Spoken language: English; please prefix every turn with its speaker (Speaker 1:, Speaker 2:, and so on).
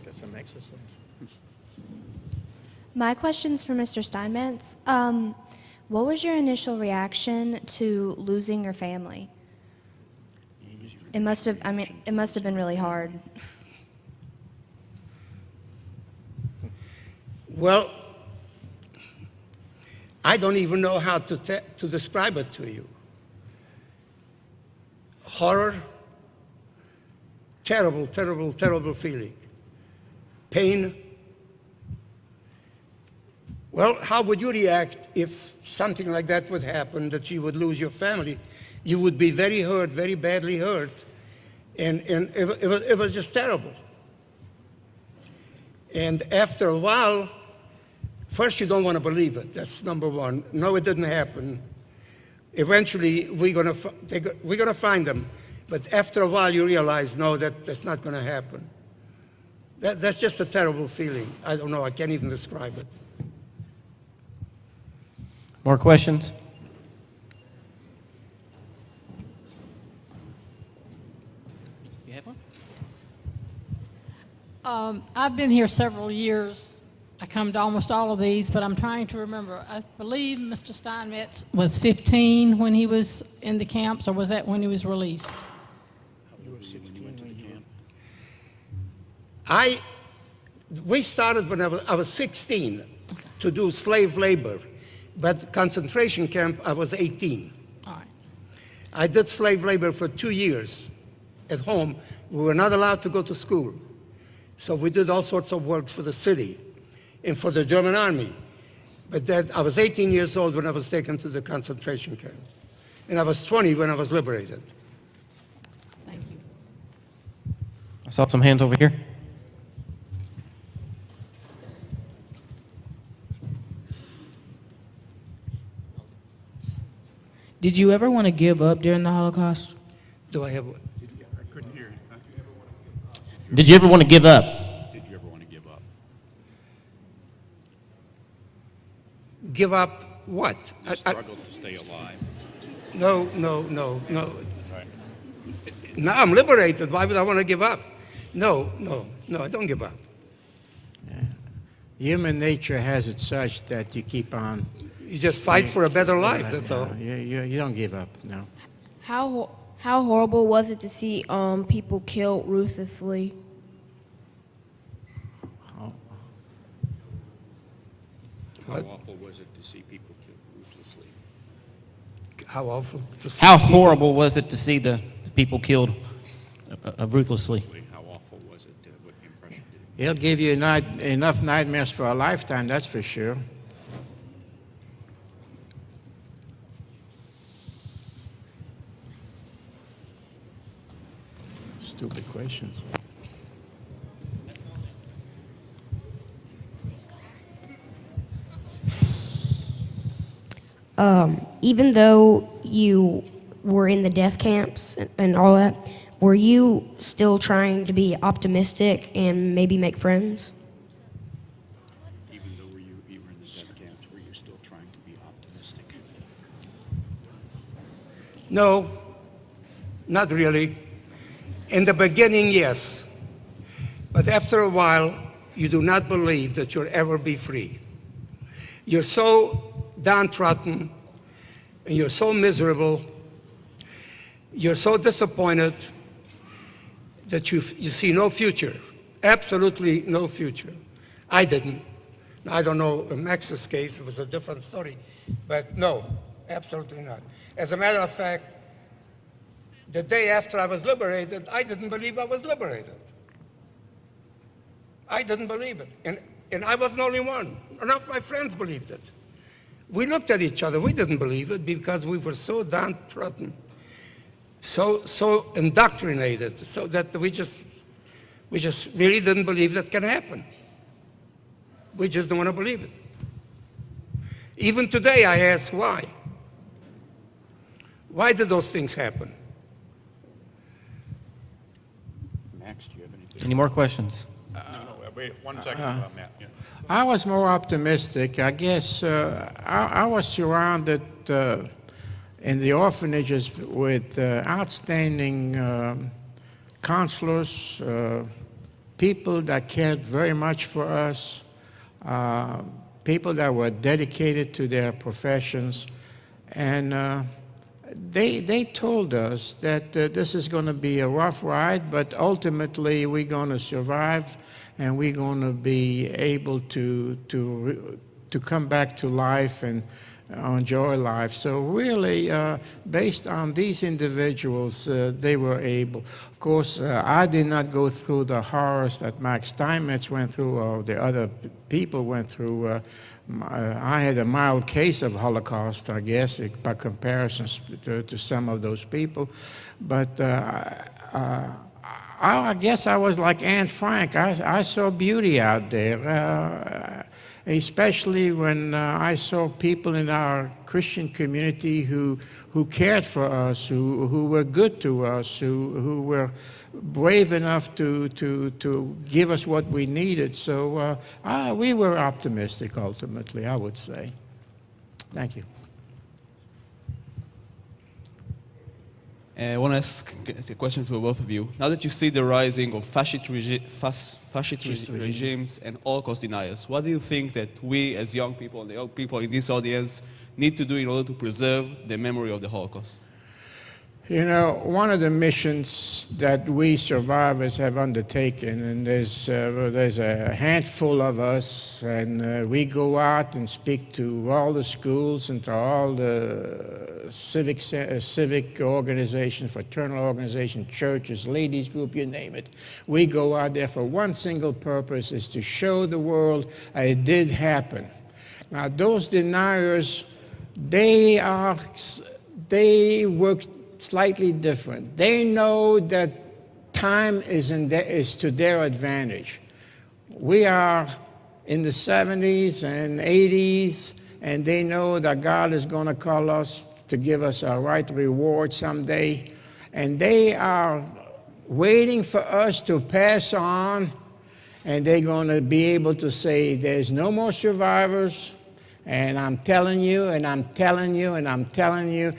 Speaker 1: Get some exercise.
Speaker 2: My question's for Mr. Steinmetz. What was your initial reaction to losing your family? It must have been really hard.
Speaker 3: Well, I don't even know how to describe it to you. Horror, terrible, terrible, terrible feeling. Pain. Well, how would you react if something like that would happen, that you would lose your family? You would be very hurt, very badly hurt, and it was just terrible. And after a while, first you don't want to believe it. That's number one. No, it didn't happen. Eventually, we're gonna find them, but after a while, you realize, no, that's not going to happen. That's just a terrible feeling. I don't know. I can't even describe it.
Speaker 4: More questions? You have one?
Speaker 5: I've been here several years. I come to almost all of these, but I'm trying to remember. I believe Mr. Steinmetz was 15 when he was in the camps, or was that when he was released?
Speaker 1: You were 16 when you went.
Speaker 3: We started when I was 16 to do slave labor, but concentration camp, I was 18.
Speaker 5: All right.
Speaker 3: I did slave labor for 2 years at home. We were not allowed to go to school. So we did all sorts of work for the city and for the German army. But I was 18 years old when I was taken to the concentration camp. And I was 20 when I was liberated.
Speaker 5: Thank you.
Speaker 4: I saw some hands over here.
Speaker 6: Did you ever want to give up during the Holocaust?
Speaker 3: Do I have?
Speaker 1: I couldn't hear you.
Speaker 4: Did you ever want to give up?
Speaker 1: Did you ever want to give up?
Speaker 3: Give up what?
Speaker 1: You struggled to stay alive.
Speaker 3: No.
Speaker 1: Right.
Speaker 3: Now I'm liberated. Why would I want to give up? No, I don't give up.
Speaker 7: Human nature has it such that you keep on.
Speaker 3: You just fight for a better life, that's all.
Speaker 7: You don't give up, no.
Speaker 8: How horrible was it to see people killed ruthlessly?
Speaker 1: How
Speaker 3: What?
Speaker 1: awful was it to see people killed ruthlessly?
Speaker 3: How awful to see.
Speaker 4: How horrible was it to see the people killed ruthlessly?
Speaker 1: How awful was it? What impression did it
Speaker 7: He'll give you enough nightmares for a lifetime, that's for sure. Stupid questions.
Speaker 8: Even though you were in the death camps and all that, were you still trying to be optimistic and maybe make friends?
Speaker 1: Even though you were in the death camps, were you still trying to be optimistic?
Speaker 3: No, not really. In the beginning, yes. But after a while, you do not believe that you'll ever be free. You're so downtrodden, and you're so miserable, you're so disappointed that you see no future, absolutely no future. I didn't. I don't know, in Max's case, it was a different story, but no, absolutely not. As a matter of fact, the day after I was liberated, I didn't believe I was liberated. I didn't believe it. And I wasn't the only one. Enough of my friends believed it. We looked at each other. We didn't believe it because we were so downtrodden, so indoctrinated, so that we just really didn't believe that can happen. We just don't want to believe it. Even today, I ask why. Why did those things happen?
Speaker 1: Max, do you have anything?
Speaker 4: Any more questions?
Speaker 1: No, wait 1 second, Matt. Yeah.
Speaker 7: I was more optimistic. I guess I was surrounded in the orphanages with outstanding counselors, people that cared very much for us, people that were dedicated to their professions, and they told us that this is going to be a rough ride, but ultimately we're going to survive, and we're going to be able to come back to life and enjoy life. So really, based on these individuals, they were able. Of course, I did not go through the horrors that Max Steinmetz went through or the other people went through. I had a mild case of Holocaust, I guess, by comparison to some of those people. But I guess I was like Anne Frank. I saw beauty out there. Especially when I saw people in our Christian community who cared for us, who were good to us, who were brave enough to give us what we needed. So we were optimistic, ultimately, I would say. Thank you.
Speaker 9: I want to ask a question to both of you. Now that you see the rising of fascist regimes and Holocaust deniers, what do you think that we as young people and the young people in this audience need to do in order to preserve the memory of the Holocaust?
Speaker 7: You know, one of the missions that we survivors have undertaken, and there's a handful of us, and we go out and speak to all the schools and to all the civic organizations, fraternal organizations, churches, ladies group, you name it. We go out there for one single purpose, is to show the world it did happen. Now, those deniers, they work slightly different. They know that time is to their advantage. We are in the 70s and 80s, and they know that God is going to call us to give us a right reward someday, and they are waiting for us to pass on, and they're going to be able to say, there's no more survivors, and I'm telling you, and I'm telling you, and I'm telling you,